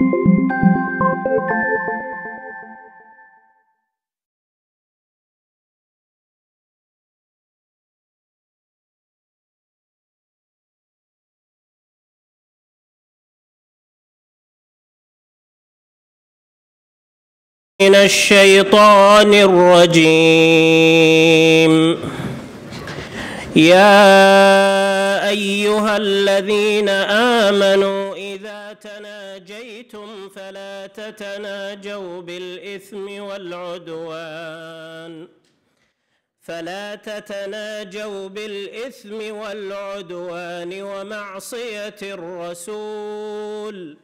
من الشيطان الرجيم. يا أيها الذين آمنوا إذا تناجيتم فلا تتناجوا بالإثم والعدوان ومعصية الرسول،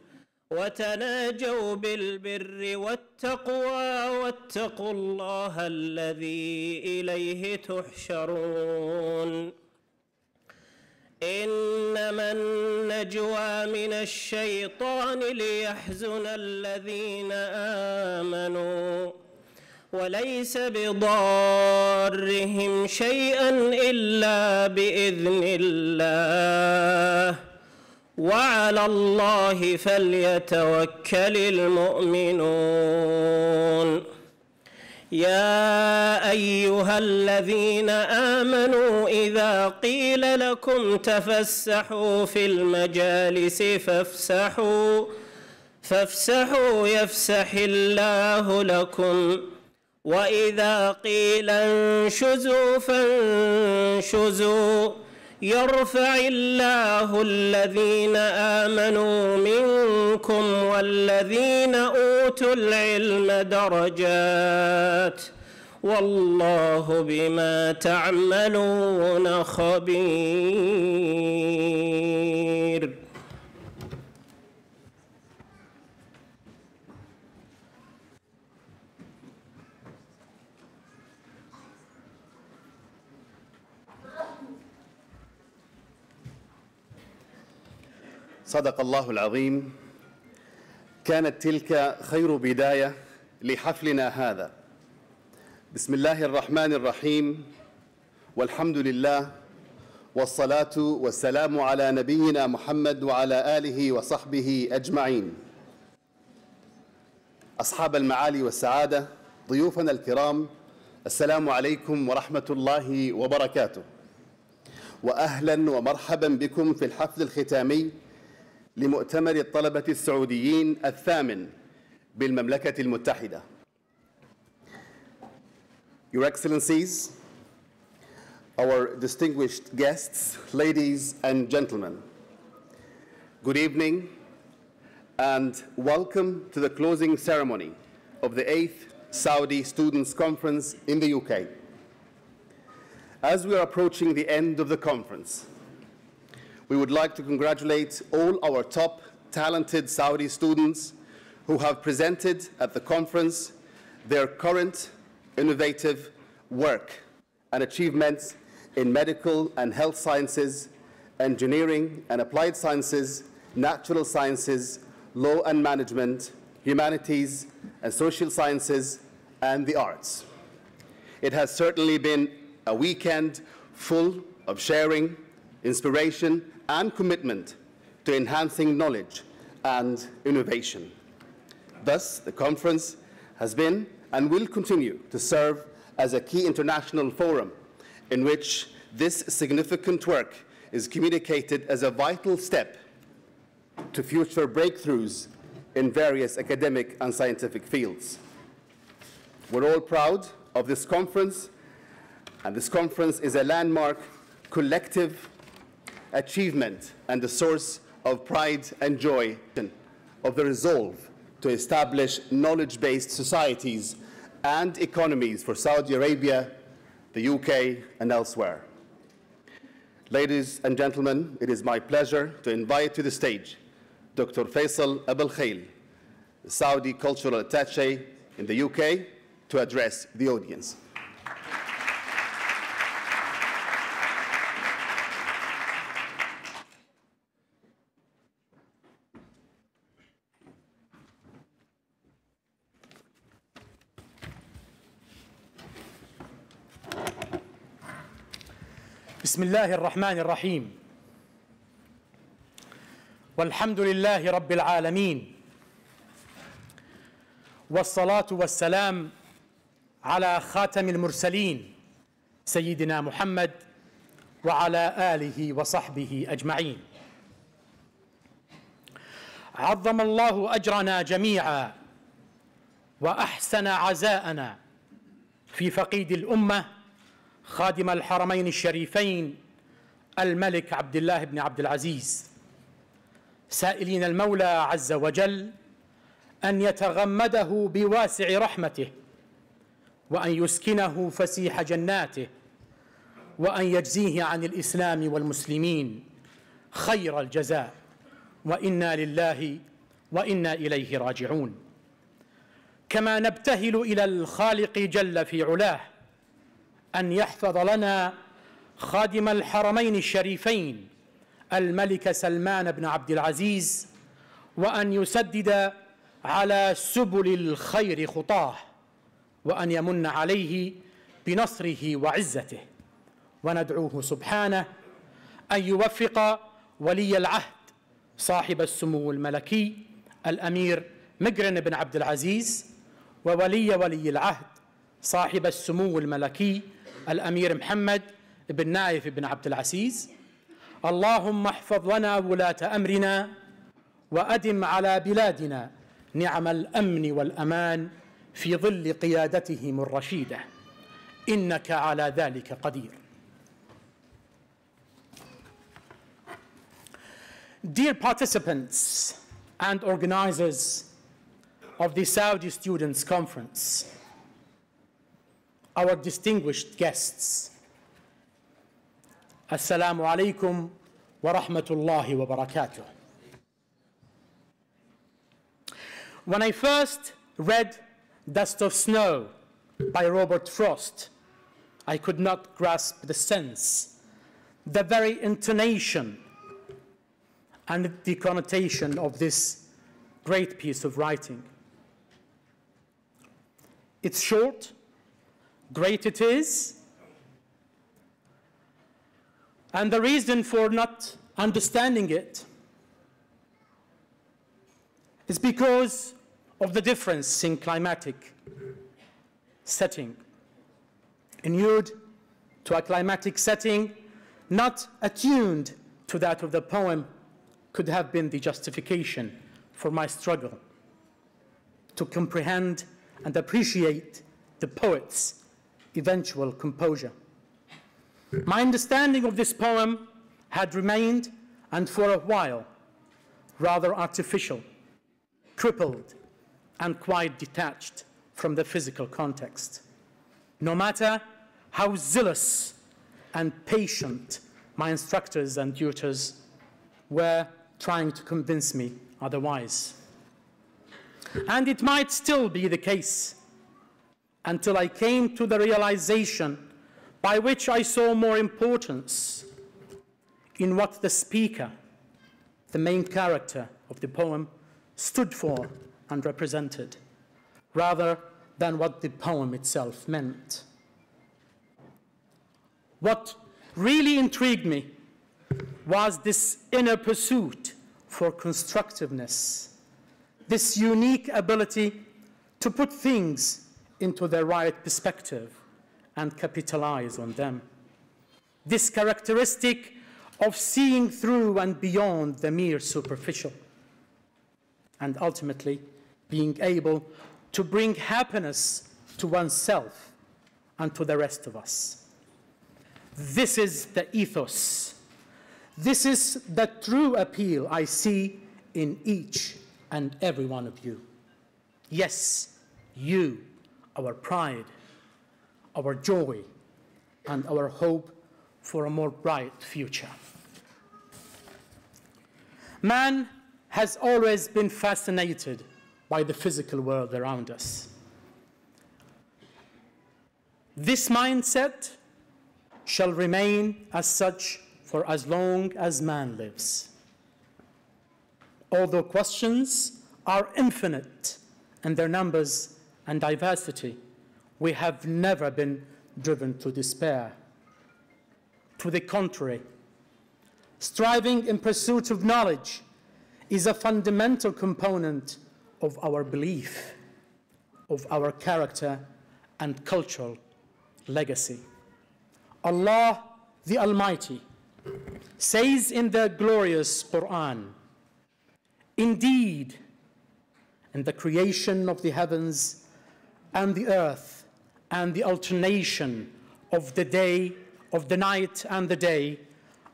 وتناجوا بالبر والتقوى واتقوا الله الذي إليه تحشرون. إنما النجوى من الشيطان ليحزن الذين آمنوا وليس بضارهم شيئا إلا بإذن الله، وعلى الله فليتوكل المؤمنون. يا أيها الذين آمنوا إذا قيل لكم تفسحوا في المجالس فافسحوا يفسح الله لكم، وإذا قيل انشزوا فانشزوا يرفع الله الذين آمنوا منكم والذين أوتوا العلم درجات، والله بما تعملون خبير. صدق الله العظيم. كانت تلك خير بداية لحفلنا هذا. بسم الله الرحمن الرحيم، والحمد لله، والصلاة والسلام على نبينا محمد وعلى آله وصحبه أجمعين. أصحاب المعالي والسعادة، ضيوفنا الكرام، السلام عليكم ورحمة الله وبركاته، وأهلا ومرحبا بكم في الحفل الختامي لمؤتمر الطلبة السعوديين الثامن بالمملكة المتحدة. Your Excellencies, our distinguished guests, ladies and gentlemen, good evening and welcome to the closing ceremony of the 8th Saudi Students' Conference in the UK. As we are approaching the end of the conference, we would like to congratulate all our top talented Saudi students who have presented at the conference their current innovative work and achievements in medical and health sciences, engineering and applied sciences, natural sciences, law and management, humanities and social sciences, and the arts. It has certainly been a weekend full of sharing, inspiration, and commitment to enhancing knowledge and innovation. Thus, the conference has been and will continue to serve as a key international forum in which this significant work is communicated as a vital step to future breakthroughs in various academic and scientific fields. We're all proud of this conference, and this conference is a landmark collective achievement and a source of pride and joy of the resolve to establish knowledge-based societies and economies for Saudi Arabia, the UK, and elsewhere. Ladies and gentlemen, it is my pleasure to invite to the stage Dr. Faisal Abul Khail, the Saudi Cultural Attaché in the UK, to address the audience. بسم الله الرحمن الرحيم، والحمد لله رب العالمين، والصلاة والسلام على خاتم المرسلين سيدنا محمد وعلى آله وصحبه أجمعين. عظم الله أجرنا جميعا وأحسن عزاءنا في فقيد الأمة خادم الحرمين الشريفين الملك عبد الله بن عبد العزيز، سائلين المولى عز وجل أن يتغمده بواسع رحمته، وأن يسكنه فسيح جناته، وأن يجزيه عن الإسلام والمسلمين خير الجزاء، وإنا لله وإنا إليه راجعون. كما نبتهل إلى الخالق جل في علاه أن يحفظ لنا خادم الحرمين الشريفين الملك سلمان بن عبد العزيز، وأن يسدد على سبل الخير خطاه، وأن يمن عليه بنصره وعزته. وندعوه سبحانه أن يوفق ولي العهد صاحب السمو الملكي الأمير مقرن بن عبد العزيز، ولي العهد صاحب السمو الملكي الأمير محمد بن نايف بن عبد العزيز. اللهم احفظ لنا ولاة أمرنا، وأدم على بلادنا نعم الأمن والأمان في ظل قيادتهم الرشيدة، إنك على ذلك قدير. Dear participants and organizers of the Saudi Students' Conference, our distinguished guests, Assalamu alaikum wa rahmatullahi wa barakatuh. When I first read Dust of Snow by Robert Frost, I could not grasp the sense, the very intonation, and the connotation of this great piece of writing. It's short, great it is, and the reason for not understanding it is because of the difference in climatic setting. Inured to a climatic setting not attuned to that of the poem could have been the justification for my struggle to comprehend and appreciate the poet's eventual composure. My understanding of this poem had remained, and for a while, rather artificial, crippled, and quite detached from the physical context, no matter how zealous and patient my instructors and tutors were trying to convince me otherwise. And it might still be the case until I came to the realization by which I saw more importance in what the speaker, the main character of the poem, stood for and represented, rather than what the poem itself meant. What really intrigued me was this inner pursuit for constructiveness, this unique ability to put things into their right perspective and capitalize on them. This characteristic of seeing through and beyond the mere superficial, and ultimately being able to bring happiness to oneself and to the rest of us. This is the ethos. This is the true appeal I see in each and every one of you. Yes, you, our pride, our joy, and our hope for a more bright future. Man has always been fascinated by the physical world around us. This mindset shall remain as such for as long as man lives. Although questions are infinite in their numbers and diversity, we have never been driven to despair. To the contrary, striving in pursuit of knowledge is a fundamental component of our belief of our character and cultural legacy. Allah the Almighty says in the glorious Quran, "Indeed, in the creation of the heavens and the earth and the alternation of the day, of the night and the day,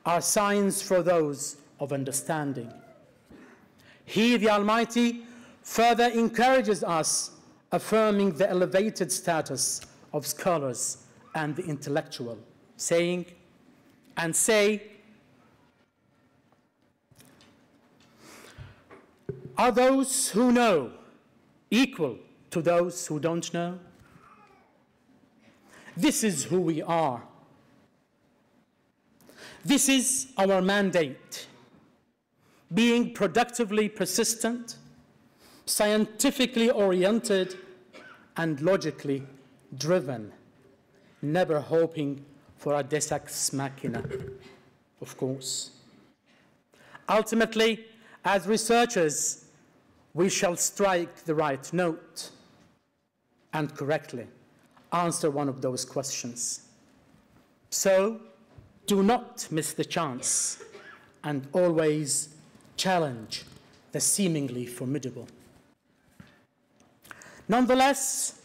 are signs for those of understanding." He, the Almighty, further encourages us, affirming the elevated status of scholars and the intellectual, saying, "And say, are those who know equal to those who don't know? This is who we are. This is our mandate, being productively persistent, scientifically oriented, and logically driven, never hoping for a deus ex machina, of course. Ultimately, as researchers, we shall strike the right note and correctly answer one of those questions. So, do not miss the chance and always challenge the seemingly formidable. Nonetheless,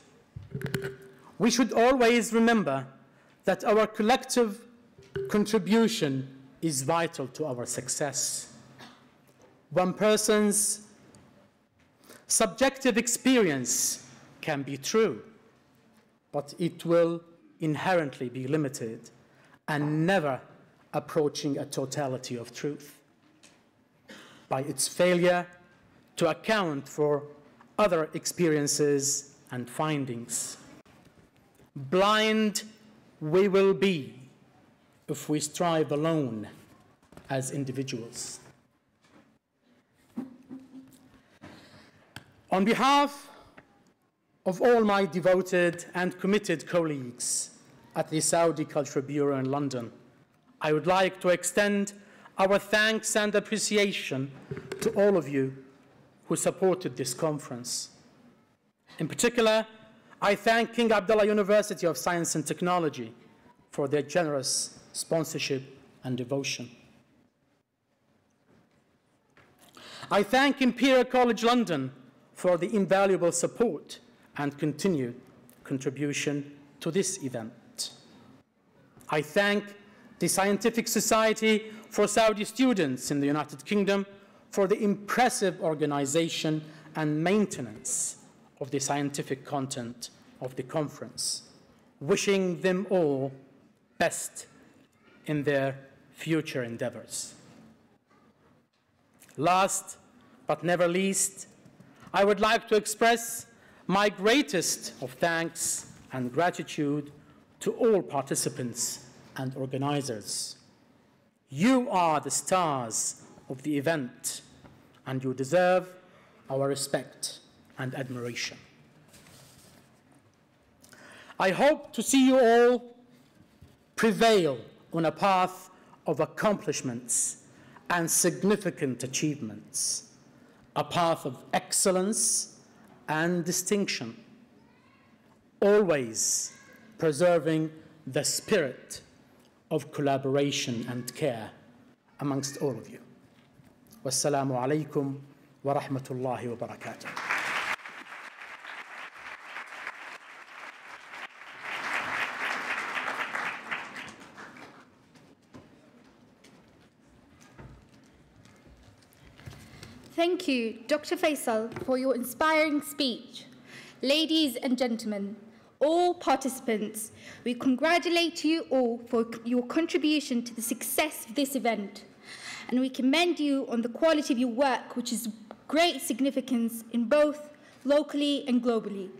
we should always remember that our collective contribution is vital to our success. One person's subjective experience can be true, but it will inherently be limited and never approaching a totality of truth by its failure to account for other experiences and findings. Blind we will be if we strive alone as individuals. On behalf of all my devoted and committed colleagues at the Saudi Cultural Bureau in London, I would like to extend our thanks and appreciation to all of you who supported this conference. In particular, I thank King Abdullah University of Science and Technology for their generous sponsorship and devotion. I thank Imperial College London for the invaluable support and continued contribution to this event. I thank the Scientific Society for Saudi Students in the United Kingdom for the impressive organization and maintenance of the scientific content of the conference, wishing them all best in their future endeavors. Last but never least, I would like to express my greatest of thanks and gratitude to all participants and organizers. You are the stars of the event, and you deserve our respect and admiration. I hope to see you all prevail on a path of accomplishments and significant achievements, a path of excellence and distinction, always preserving the spirit of collaboration and care amongst all of you. Wassalamu alaikum wa rahmatullahi wa barakatuh. Thank you, Dr. Faisal, for your inspiring speech. Ladies and gentlemen, all participants, we congratulate you all for your contribution to the success of this event, and we commend you on the quality of your work, which is of great significance in both locally and globally.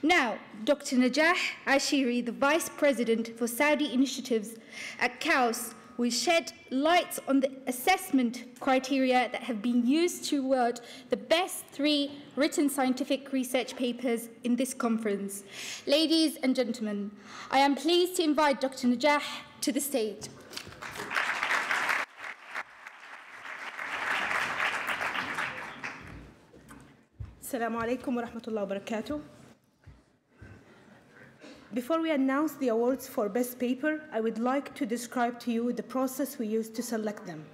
Now, Dr. Najah Ashiri, the Vice President for Saudi Initiatives at KAUS, will shed light on the assessment criteria that have been used to award the best 3 written scientific research papers in this conference. Ladies and gentlemen, I am pleased to invite Dr. Najah to the stage. Assalamu alaikum wa rahmatullahi wa barakatuh. Before we announce the awards for Best Paper, I would like to describe to you the process we used to select them.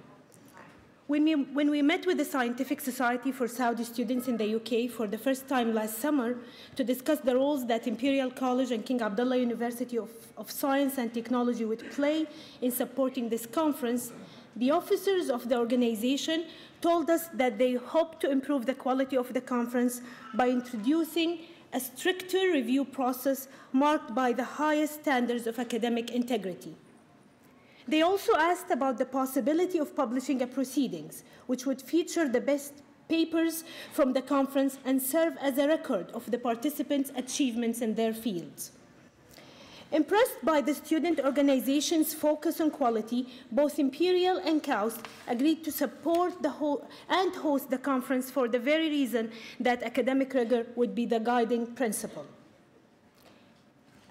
When we met with the Scientific Society for Saudi Students in the UK for the first time last summer to discuss the roles that Imperial College and King Abdullah University of Science and Technology would play in supporting this conference, the officers of the organization told us that they hope to improve the quality of the conference by introducing a stricter review process marked by the highest standards of academic integrity. They also asked about the possibility of publishing a proceedings, which would feature the best papers from the conference and serve as a record of the participants' achievements in their fields. Impressed by the student organization's focus on quality, both Imperial and KAUST agreed to support and host the conference for the very reason that academic rigor would be the guiding principle.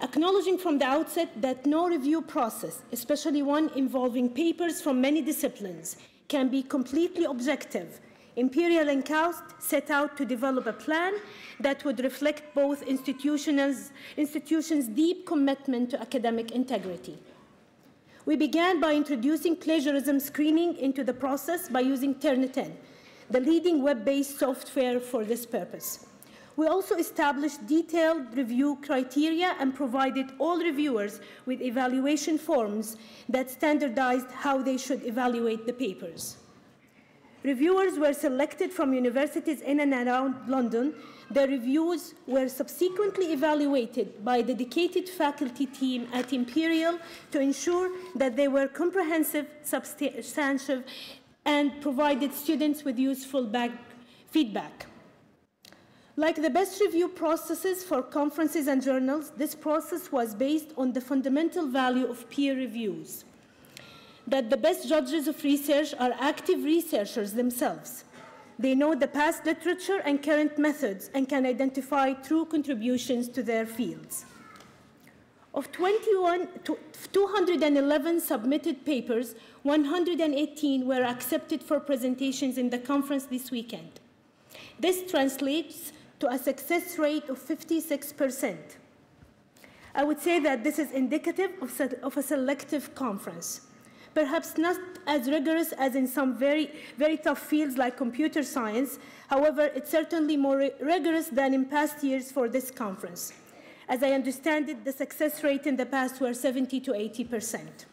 Acknowledging from the outset that no review process, especially one involving papers from many disciplines, can be completely objective, Imperial and KAUST set out to develop a plan that would reflect both institutions' deep commitment to academic integrity. We began by introducing plagiarism screening into the process by using Turnitin, the leading web-based software for this purpose. We also established detailed review criteria and provided all reviewers with evaluation forms that standardized how they should evaluate the papers. Reviewers were selected from universities in and around London. Their reviews were subsequently evaluated by a dedicated faculty team at Imperial to ensure that they were comprehensive, substantive, and provided students with useful feedback. Like the best review processes for conferences and journals, this process was based on the fundamental value of peer reviews, that the best judges of research are active researchers themselves. They know the past literature and current methods and can identify true contributions to their fields. Of 211 submitted papers, 118 were accepted for presentations in the conference this weekend. This translates to a success rate of 56%. I would say that this is indicative of a selective conference, perhaps not as rigorous as in some very, very tough fields like computer science. However, it's certainly more rigorous than in past years for this conference. As I understand it, the success rate in the past were 70 to 80%.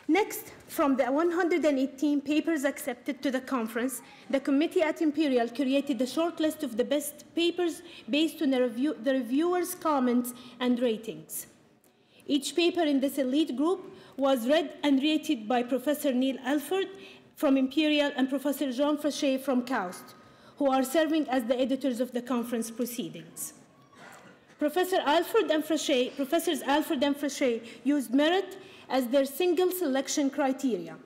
Next, from the 118 papers accepted to the conference, the committee at Imperial created a short list of the best papers based on the reviewers' comments and ratings. Each paper in this elite group was read and rated by Professor Neil Alford from Imperial and Professor Jean Frachet from KAUST, who are serving as the editors of the conference proceedings. Professors Alford and Frachet used merit as their single selection criterion.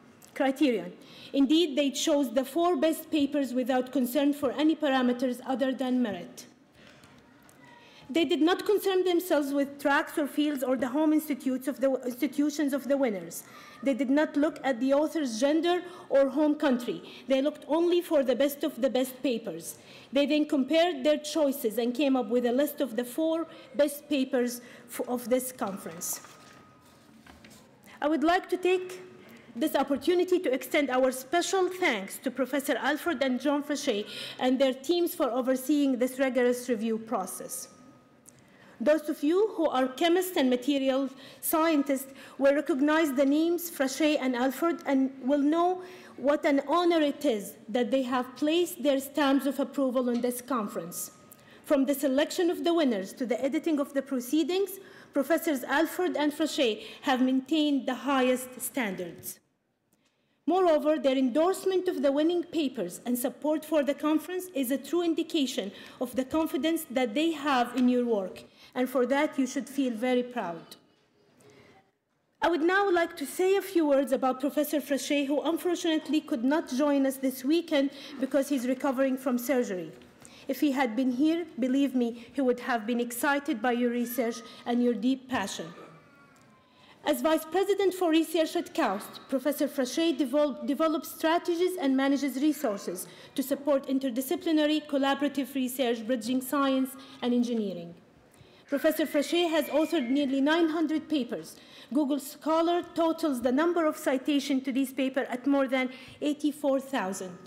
Indeed, they chose the 4 best papers without concern for any parameters other than merit. They did not concern themselves with tracks or fields or the home institutions of the winners. They did not look at the author's gender or home country. They looked only for the best of the best papers. They then compared their choices and came up with a list of the 4 best papers of this conference. I would like to take this opportunity to extend our special thanks to Professor Alford and John Frachet and their teams for overseeing this rigorous review process. Those of you who are chemists and material scientists will recognize the names Frachet and Alford and will know what an honor it is that they have placed their stamps of approval on this conference. From the selection of the winners to the editing of the proceedings, Professors Alford and Frachet have maintained the highest standards. Moreover, their endorsement of the winning papers and support for the conference is a true indication of the confidence that they have in your work, and for that you should feel very proud. I would now like to say a few words about Professor Frachet, who unfortunately could not join us this weekend because he's recovering from surgery. If he had been here, believe me, he would have been excited by your research and your deep passion. As Vice President for Research at KAUST, Professor Frachet develops strategies and manages resources to support interdisciplinary, collaborative research bridging science and engineering. Professor Frachet has authored nearly 900 papers. Google Scholar totals the number of citations to these papers at more than 84,000.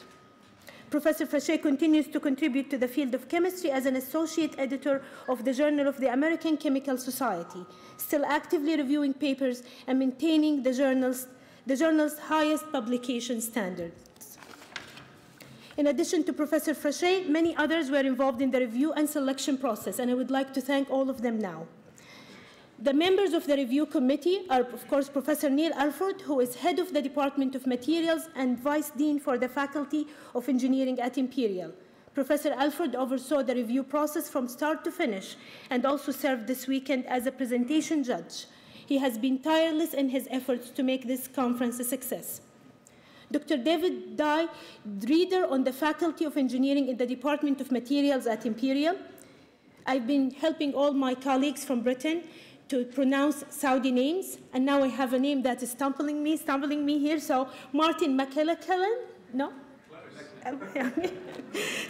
Professor Frachet continues to contribute to the field of chemistry as an associate editor of the Journal of the American Chemical Society, still actively reviewing papers and maintaining the journal's highest publication standards. In addition to Professor Frachet, many others were involved in the review and selection process, and I would like to thank all of them now. The members of the review committee are, of course, Professor Neil Alford, who is head of the Department of Materials and Vice Dean for the Faculty of Engineering at Imperial. Professor Alford oversaw the review process from start to finish and also served this weekend as a presentation judge. He has been tireless in his efforts to make this conference a success. Dr. David Dye, reader on the Faculty of Engineering in the Department of Materials at Imperial. I've been helping all my colleagues from Britain to pronounce Saudi names, and now I have a name that is stumbling me here. So Martin McKellan, no?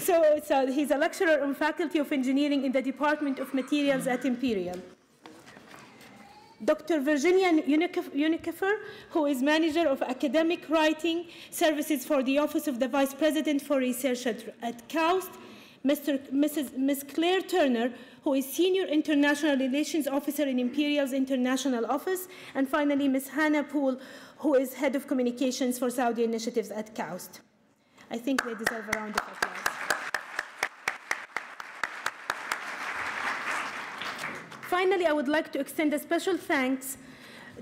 So he's a lecturer on Faculty of Engineering in the Department of Materials at Imperial. Dr. Virginia Unicafer, who is Manager of Academic Writing Services for the Office of the Vice President for Research at KAUST. Ms. Claire Turner, who is Senior International Relations Officer in Imperial's International Office, and finally Ms. Hannah Poole, who is Head of Communications for Saudi Initiatives at KAUST. I think they deserve a round of applause. Finally, I would like to extend a special thanks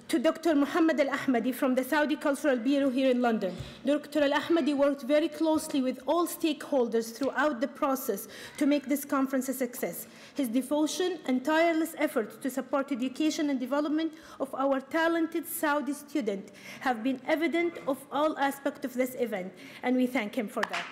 to Dr. Muhammad Al-Ahmadi from the Saudi Cultural Bureau here in London. Dr. Al-Ahmadi worked very closely with all stakeholders throughout the process to make this conference a success. His devotion and tireless efforts to support education and development of our talented Saudi students have been evident of all aspects of this event, and we thank him for that.